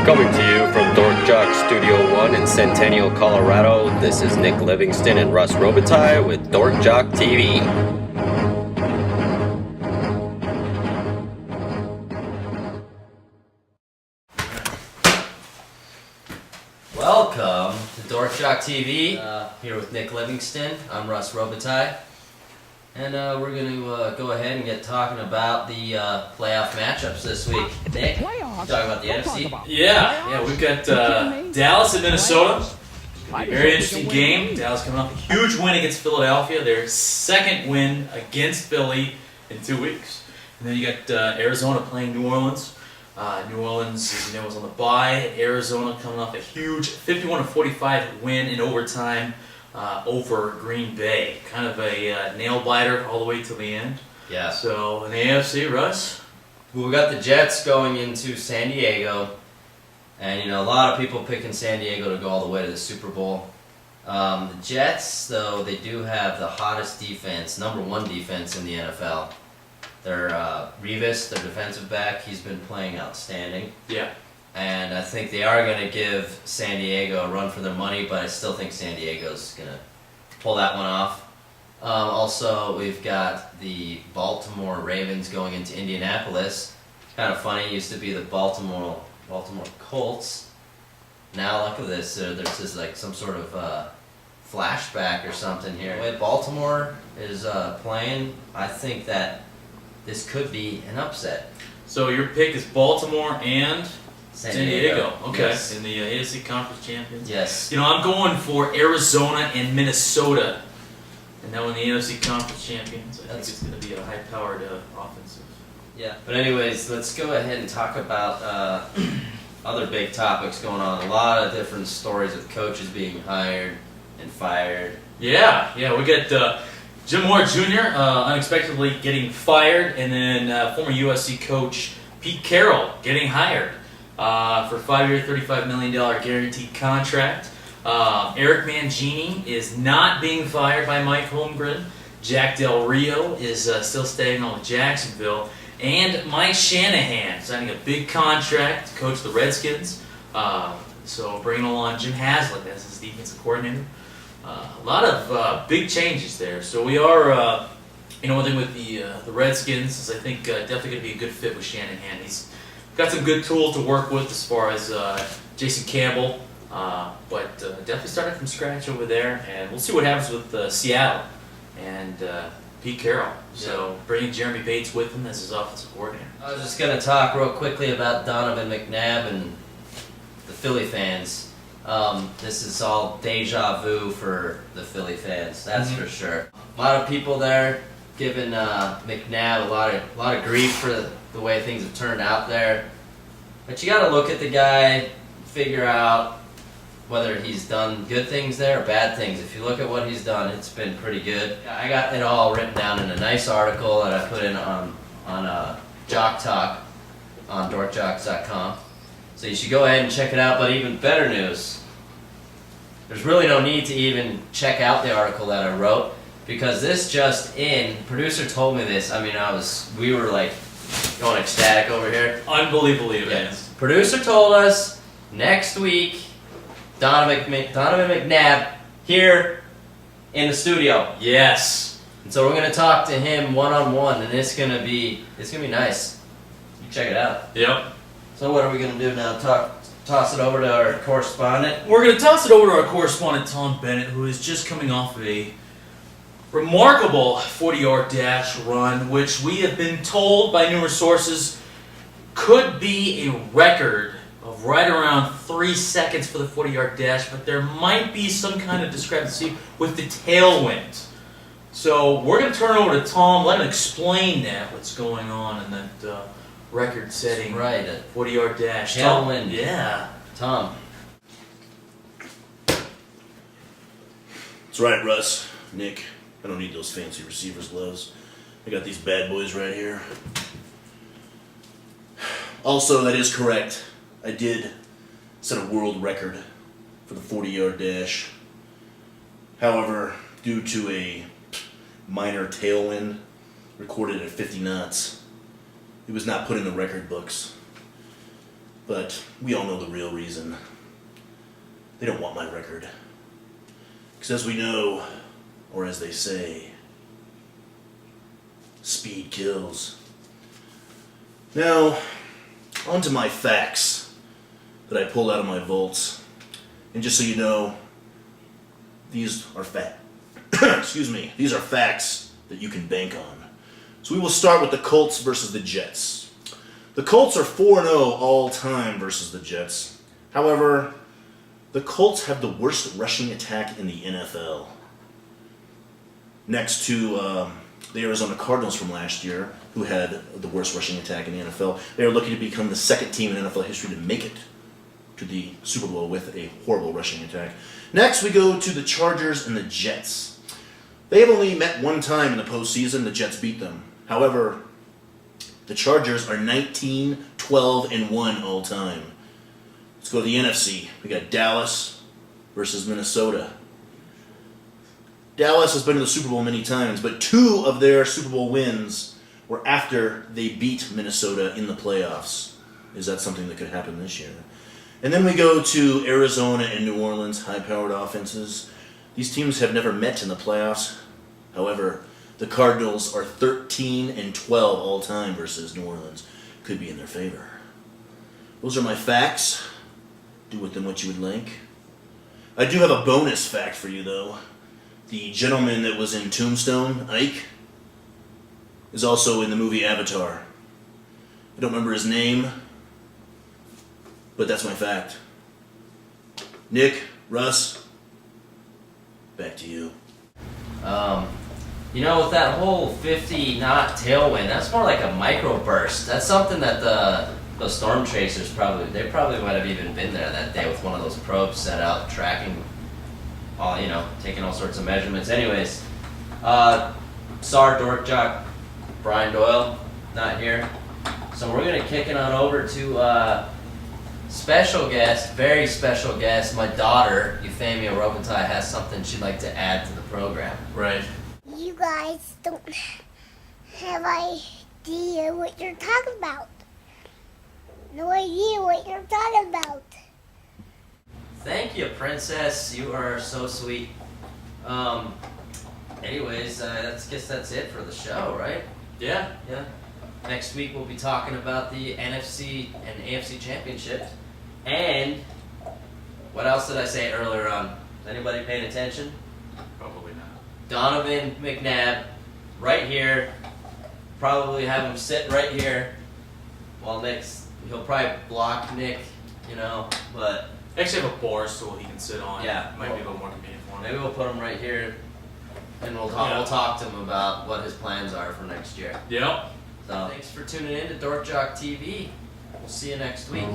Coming to you from Dorkjock Studio 1 in Centennial, Colorado, this is Nick Livingston and Russ Robitaille with Dorkjock TV. Welcome to Dorkjock TV, here with Nick Livingston. I'm Russ Robitaille. And we're going to go ahead and get talking about the playoff matchups this week. Nick, talking about the NFC? Yeah, we've got Dallas and Minnesota. Very interesting game. Dallas coming off a huge win against Philadelphia. Their second win against Philly in 2 weeks. And then you got Arizona playing New Orleans. New Orleans, as you know, was on the bye. Arizona coming off a huge 51-45 win in overtime over Green Bay. Kind of a nail-biter all the way to the end. Yeah. So, in the AFC, Russ? Well, we got the Jets going into San Diego. And, you know, a lot of people picking San Diego to go all the way to the Super Bowl. The Jets, though, they do have the hottest defense, number one defense in the NFL. Their Revis, their defensive back, he's been playing outstanding. Yeah. And I think they are going to give San Diego a run for their money, but I still think San Diego's going to pull that one off. Also, we've got the Baltimore Ravens going into Indianapolis. It's kind of funny, it used to be the Baltimore Colts. Now look at this, there's like some sort of flashback or something here. The way Baltimore is playing, I think that this could be an upset. So your pick is Baltimore and San Diego. Okay. Yes. In the AFC Conference Champions. Yes. You know, I'm going for Arizona and Minnesota. And now in the NFC Conference Champions, I think it's going to be a high-powered offensive. Yeah. But anyways, let's go ahead and talk about other big topics going on. A lot of different stories of coaches being hired and fired. Yeah, we got Jim Moore Jr. Unexpectedly getting fired, and then former USC coach Pete Carroll getting hired for a 5-year, $35 million guaranteed contract. Eric Mangini is not being fired by Mike Holmgren. Jack Del Rio is still staying on with Jacksonville. And Mike Shanahan signing a big contract to coach the Redskins. So bringing along Jim Haslett as his defensive coordinator. A lot of big changes there. So we are, one thing with the Redskins is I think definitely going to be a good fit with Shanahan. He's got some good tools to work with as far as Jason Campbell, but definitely started from scratch over there. And we'll see what happens with Seattle and Pete Carroll. So bringing Jeremy Bates with him as his offensive coordinator. I was just going to talk real quickly about Donovan McNabb and the Philly fans. This is all deja vu for the Philly fans, that's for sure. A lot of people there giving McNabb a lot of grief for the way things have turned out there. But you got to look at the guy, figure out whether he's done good things there or bad things. If you look at what he's done, it's been pretty good. I got it all written down in a nice article that I put in on Jock Talk on Dorkjock.com. So you should go ahead and check it out, but even better news, there's really no need to even check out the article that I wrote, because this just in, producer told me this, we were like going ecstatic over here. Unbelievably advanced. Producer told us next week, Donovan McNabb here in the studio. Yes. And so we're going to talk to him one-on-one, and it's going to be nice. You check it out. Yep. So what are we going to do now? Toss it over to our correspondent? We're going to toss it over to our correspondent, Tom Bennett, who is just coming off of a remarkable 40-yard dash run, which we have been told by numerous sources could be a record of right around 3 seconds for the 40-yard dash, but there might be some kind of discrepancy with the tailwind. So we're going to turn it over to Tom, let him explain what's going on in that record-setting 40-yard dash. Tailwind. Yeah. Tom. That's right, Russ. Nick, I don't need those fancy receiver's gloves. I got these bad boys right here. Also, that is correct. I did set a world record for the 40-yard dash. However, due to a minor tailwind recorded at 50 knots, it was not put in the record books. But we all know the real reason. They don't want my record. Because as we know, or as they say, speed kills. Now, on to my facts that I pulled out of my vaults. And just so you know, these are excuse me, these are facts that you can bank on. So we will start with the Colts versus the Jets. The Colts are 4-0 all time versus the Jets. However, the Colts have the worst rushing attack in the NFL. Next to the Arizona Cardinals from last year, who had the worst rushing attack in the NFL. They are looking to become the second team in NFL history to make it to the Super Bowl with a horrible rushing attack. Next, we go to the Chargers and the Jets. They have only met one time in the postseason. The Jets beat them. However, the Chargers are 19-12-1 all time. Let's go to the NFC. We got Dallas versus Minnesota. Dallas has been to the Super Bowl many times, but 2 of their Super Bowl wins were after they beat Minnesota in the playoffs. Is that something that could happen this year? And then we go to Arizona and New Orleans, high-powered offenses. These teams have never met in the playoffs. However, the Cardinals are 13-12 all time versus New Orleans. Could be in their favor. Those are my facts. Do with them what you would like. I do have a bonus fact for you, though. The gentleman that was in Tombstone, Ike, is also in the movie Avatar. I don't remember his name, but that's my fact. Nick, Russ, back to you. You know, with that whole 50-knot tailwind, that's more like a microburst. That's something that the storm chasers probably might have even been there that day with one of those probes set out, tracking all, taking all sorts of measurements. Anyways, Dorkjock, Brian Doyle, not here. So we're gonna kick it on over to special guest, very special guest. My daughter, Euphemia Robitaille, has something she'd like to add to the program. Right. You guys don't have idea what you're talking about. No idea what you're talking about. Thank you, Princess. You are so sweet. Anyways, guess that's it for the show, right? Yeah. Yeah. Next week we'll be talking about the NFC and AFC championships. And what else did I say earlier on? Is anybody paying attention? Probably not. Donovan McNabb, right here. Probably have him sit right here. While he'll probably block Nick, but Actually have a bar stool he can sit on. Yeah. Might be a little more convenient for him. maybe we'll put him right here, and we'll talk to him about what his plans are for next year. Yep. So thanks for tuning in to Dorkjock TV. We'll see you next week.